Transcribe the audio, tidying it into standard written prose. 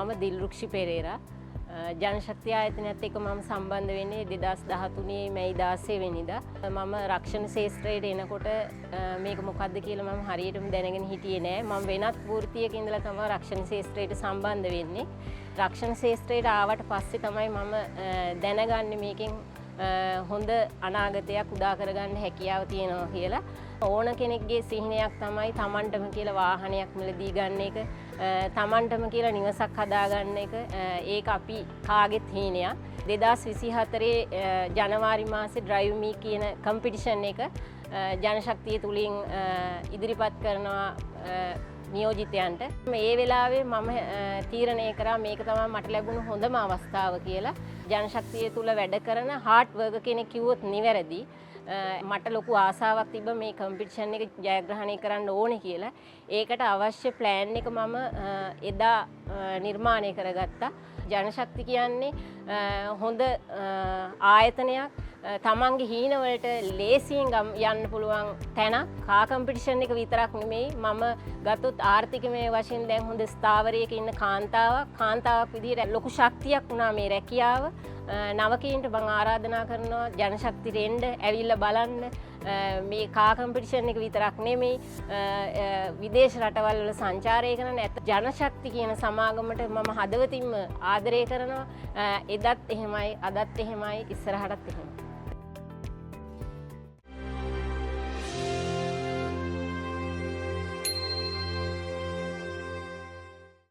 මම දිල්රුක්ෂි පෙරේරා ජනශක්තිය ආයතනයත් එක්ක මම සම්බන්ධ වෙන්නේ 2013 මැයි 16 වෙනිදා. මම රක්ෂණ ශාස්ත්‍රයට එනකොට මේක මොකක්ද කියලා මම හරියටම දැනගෙන හිටියේ නෑ. මම වෙනත් වෘත්තියක ඉඳලා තමයි රක්ෂණ ශාස්ත්‍රයට සම්බන්ධ වෙන්නේ. රක්ෂණ ශාස්ත්‍රයට ආවට පස්සේ තමයි මම දැනගන්නේ මේකෙන් හොඳ අනාගතයක් උදා කරගන්න හැකියාව තියෙනවා කියලා. ඕන කෙනෙක්ගේ සිහිනයක් තමයි තමන්ටම කියලා වාහනයක් මිලදී ගන්න එක, තමන්ටම කියලා නිවසක් හදාගන්න එක. ඒක අපි කාගෙත් හීනයක්. 2024 ජනවාරි මාසේ ඩ්‍රයිව් මී කියන කම්පිටිෂන් එක ජනශක්තිය තුලින් ඉදිරිපත් කරනවා නියෝජිතයන්ට. මේ වෙලාවේ මම තීරණය කරා මේක තමයි මට ලැබුණු හොඳම අවස්ථාව කියලා. ජනශක්තිය තුල වැඩ කරන හાર્ඩ් වර්කර් කෙනෙක් කිව්වොත් නිවැරදි. මට ලොකු ආසාවක් තිබ්බ මේ කම්පිටිෂන් එක ජයග්‍රහණය කරන්න ඕනේ කියලා. ඒකට අවශ්‍ය ප්ලෑන් එක මම එදා නිර්මාණය කරගත්තා. ජනශක්ති කියන්නේ හොඳ ආයතනයක්. තමන්ගේ හීනවලට ලේසියෙන් යන්න පුළුවන් තැනක්. කා කම්පිටිෂන් එක විතරක් නෙමෙයි, මම ගත්තොත් ආර්ථිකමය වශයෙන් දැන් හොඳ ස්ථාවරයක ඉන්න කාන්තාවක් විදිහට ලොකු ශක්තියක් වුණා මේ රැකියාව. නවකීන්ට මම ආරාධනා කරනවා ජනශක්තියට එන්න, ඇවිල්ලා බලන්න. මේ කා කම්පිටිෂන් එක විතරක් නෙමෙයි, විදේශ රටවල් වල සංචාරය කරන ජනශක්ති කියන සමාගමට මම හදවතින්ම ආදරය කරනවා. එදත් එහෙමයි, අදත් එහෙමයි, ඉස්සරහටත් එහෙමයි.